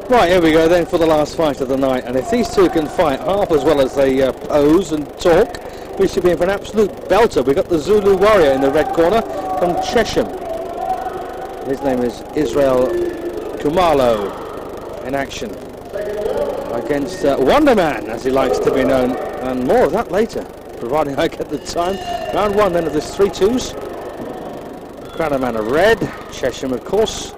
Right, here we go then for the last fight of the night, and if these two can fight half as well as they pose and talk, we should be in for an absolute belter. We've got the Zulu Warrior in the red corner from Chesham. His name is Israel Khumalo in action against Wonderman, as he likes to be known, and more of that later, providing I get the time. Round one then of this 3-2s. Crown Man of red, Chesham of course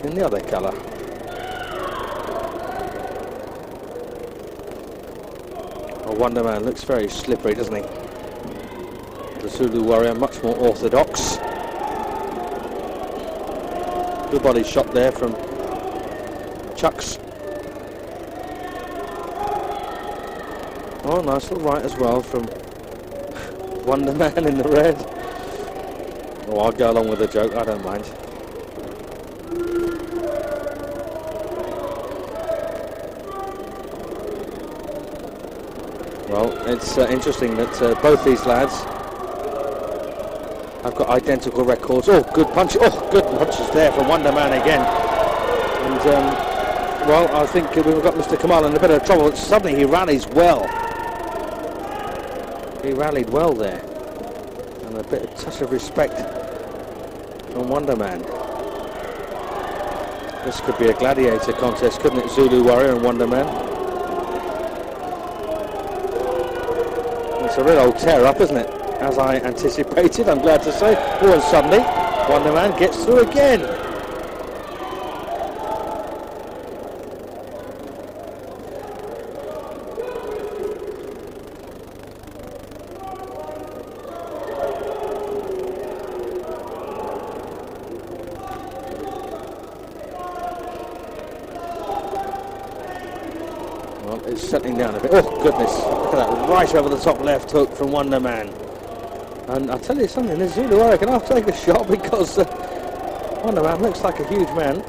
in the other colour. Wonderman looks very slippery, doesn't he? The Zulu Warrior much more orthodox. Good body shot there from Chucks. Oh, nice little right as well from Wonderman in the red. Oh, I'll go along with the joke, I don't mind. Well, it's interesting that both these lads have got identical records. Oh, good punch! Oh, good punches there from Wonderman again. And well, I think we've got Mr. Khumalo in a bit of trouble. Suddenly he rallies well. He rallied well there, and a bit of touch of respect from Wonderman. This could be a gladiator contest, couldn't it? Zulu Warrior and Wonderman. It's a real old tear-up, isn't it? As I anticipated, I'm glad to say. Oh, and suddenly, Wonderman gets through again. Well, it's settling down a bit. Oh, goodness. Look at that. Right over the top left hook from Wonderman. And I'll tell you something, this Zulu Warrior can I'll take a shot because Wonderman looks like a huge man.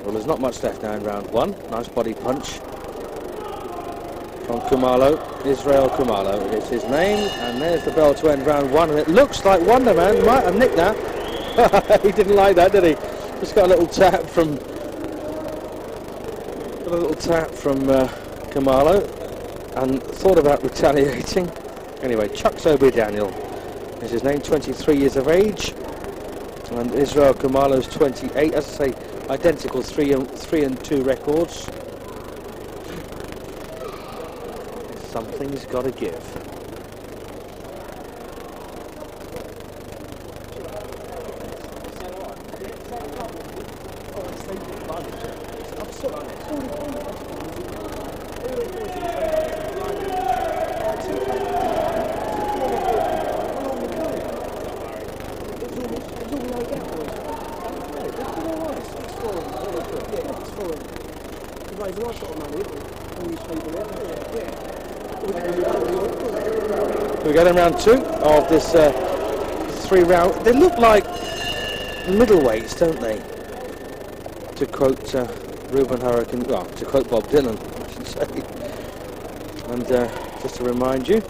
Well, there's not much left now in round one. Nice body punch from Khumalo. Israel Khumalo is his name, and there's the bell to end round one, and it looks like Wonderman might have nicked that. He didn't like that, did he? Just got a little tap from Khumalo and thought about retaliating. Anyway, Chucks Obi-Daniel is his name, 23 years of age, and Israel Khumalo's 28. As I say, identical 3 and 2 records. Something's got to give. We get in round two of this 3-round. They look like middleweights, don't they? To quote Reuben Hurricane, well, to quote Bob Dylan, I should say. And just to remind you,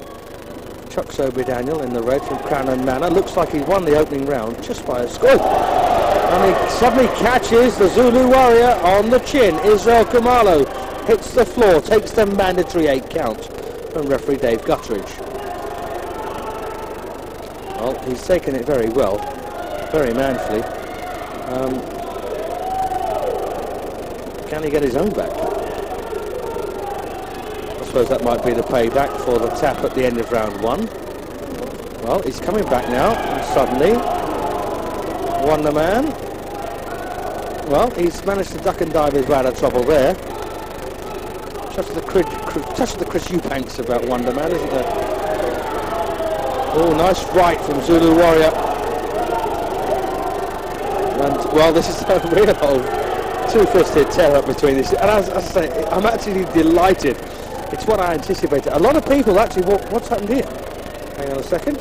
Chucks Obi-Daniel in the red from Crown Manor looks like he won the opening round just by a score. And he suddenly catches the Zulu Warrior on the chin. Israel Khumalo hits the floor, takes the mandatory 8 count from referee Dave Guttridge. Well, he's taken it very well, very manfully. Can he get his own back? I suppose that might be the payback for the tap at the end of round one. Well, he's coming back now, and suddenly, Wonder Man. Well, he's managed to duck and dive his way out of trouble there. Touch of the Chris Eubanks about Wonder Man, isn't there? Oh, nice right from Zulu Warrior. And, well, this is a real two-fisted tear-up between these. And as I say, I'm actually delighted. It's what I anticipated. A lot of people actually, what's happened here? Hang on a second.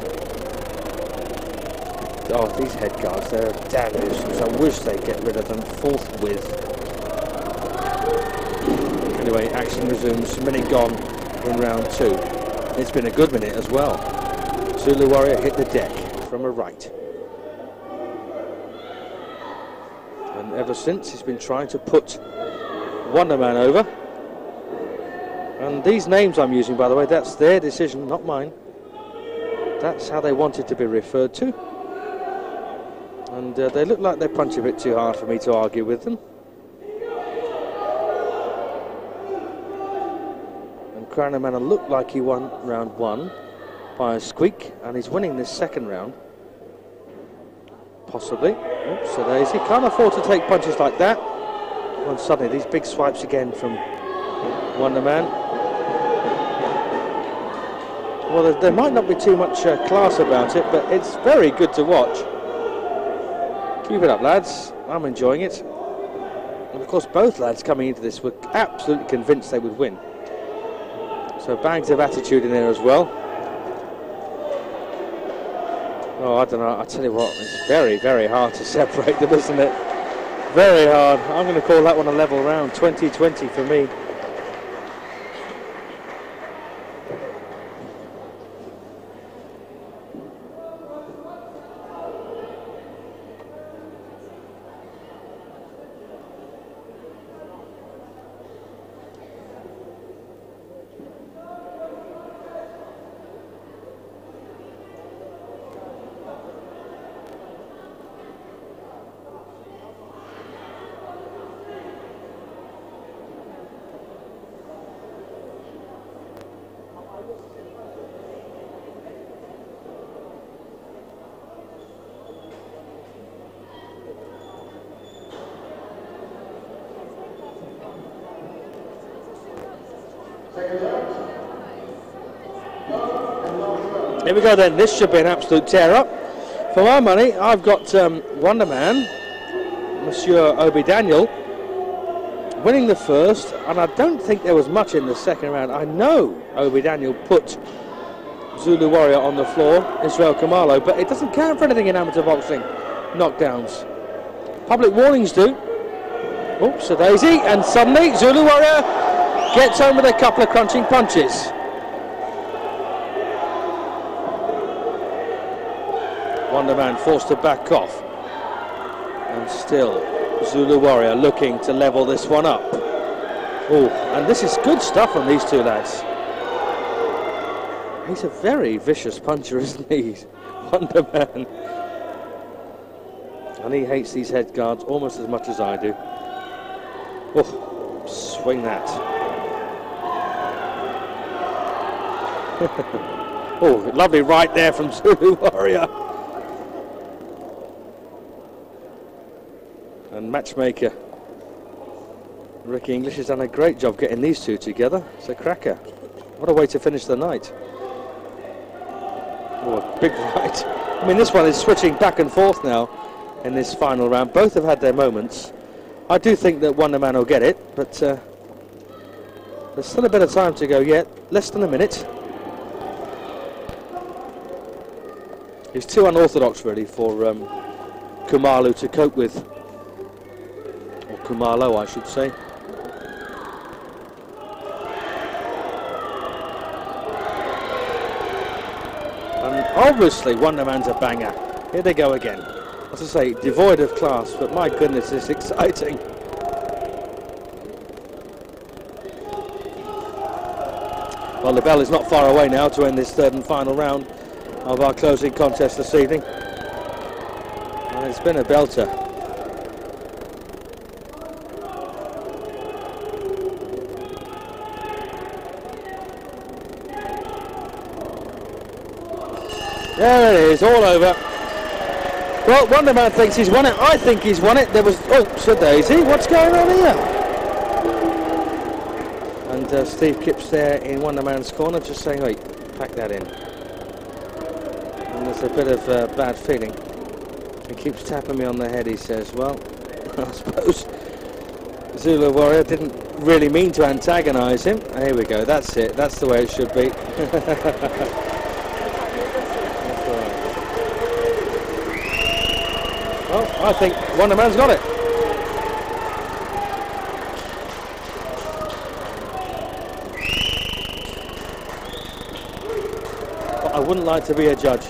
Oh, these head guards, they're a damn nuisance. I wish they'd get rid of them forthwith. Anyway, action resumes. Minute gone in round 2. It's been a good minute as well. Zulu Warrior hit the deck from a right. And ever since, he's been trying to put Wonder Man over. And these names I'm using, by the way, that's their decision, not mine. That's how they wanted to be referred to. And they look like they punch a bit too hard for me to argue with them. And Crown of Mana looked like he won round 1 by a squeak, and he's winning this second round. Possibly. Oops, so there he can't afford to take punches like that. And suddenly these big swipes again from Wonder Man. Well, there might not be too much class about it, but it's very good to watch. Keep it up, lads. I'm enjoying it. And of course, both lads coming into this were absolutely convinced they would win. So bags of attitude in there as well. Oh, I don't know. I tell you what, it's very, very hard to separate them, isn't it? Very hard. I'm going to call that one a level round. 20-20 for me. Here we go then, this should be an absolute tear-up. For my money, I've got Wonder Man, Monsieur Obi Daniel, winning the first, and I don't think there was much in the second round. I know Obi Daniel put Zulu Warrior on the floor, Israel Kamalo, but it doesn't count for anything in amateur boxing, knockdowns. Public warnings do. Oops, a daisy, and suddenly Zulu Warrior gets home with a couple of crunching punches. Wonder Man forced to back off, and still Zulu Warrior looking to level this one up. Oh, and this is good stuff from these two lads. He's a very vicious puncher, isn't he, Wonder Man? And he hates these head guards almost as much as I do. Oh, swing that. Oh, lovely right there from Zulu Warrior. And matchmaker Ricky English has done a great job getting these two together. It's a cracker. What a way to finish the night. Oh, a big right. I mean, this one is switching back and forth now in this final round. Both have had their moments. I do think that Wonder Man will get it, but there's still a bit of time to go yet. Less than a minute. He's too unorthodox, really, for Khumalo to cope with. Or Khumalo, I should say. And obviously, Wonder Man's a banger. Here they go again. As I say, devoid of class, but my goodness, it's exciting. Well, the bell is not far away now to end this third and final round of our closing contest this evening. And it's been a belter. There it is, all over. Well, Wonderman thinks he's won it. I think he's won it. There was... Oh, Sir Daisy, what's going on here? And Steve Kipps there in Wonderman's corner just saying, wait, pack that in. And there's a bit of bad feeling. He keeps tapping me on the head, he says, well, I suppose Zulu Warrior didn't really mean to antagonise him. Here we go, that's it. That's the way it should be. Well, I think Wonderman's got it. But I wouldn't like to be a judge.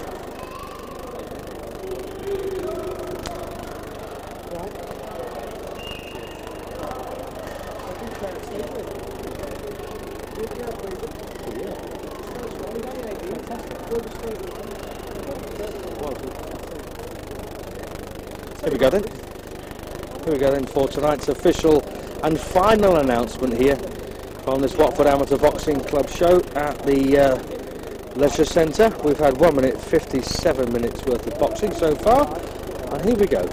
Here we go then. Here we go then for tonight's official and final announcement here from this Watford Amateur Boxing Club show at the Leisure Centre. We've had 1 minute 57 minutes worth of boxing so far, and here we go.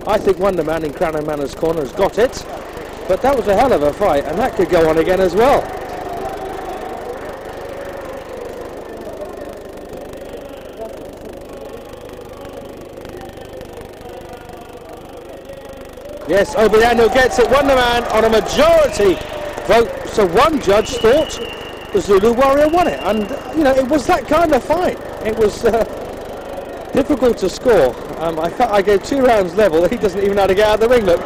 I think Wonderman in Cranham Manor's corner has got it, but that was a hell of a fight, and that could go on again as well. Yes, Obiano gets it, Wonderman on a majority vote. So one judge thought the Zulu Warrior won it, and you know, it was that kind of fight. It was difficult to score. I gave 2 rounds level. He doesn't even know how to get out of the ring, look.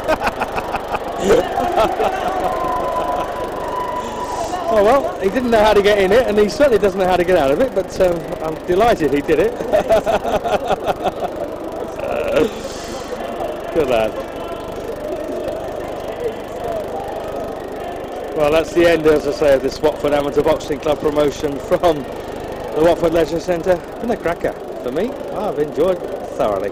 Oh well, he didn't know how to get in it, and he certainly doesn't know how to get out of it, but I'm delighted he did it. Good lad. Well, that's the end, as I say, of this Watford Amateur Boxing Club promotion from the Watford Leisure Centre. And a cracker for me. I've enjoyed thoroughly.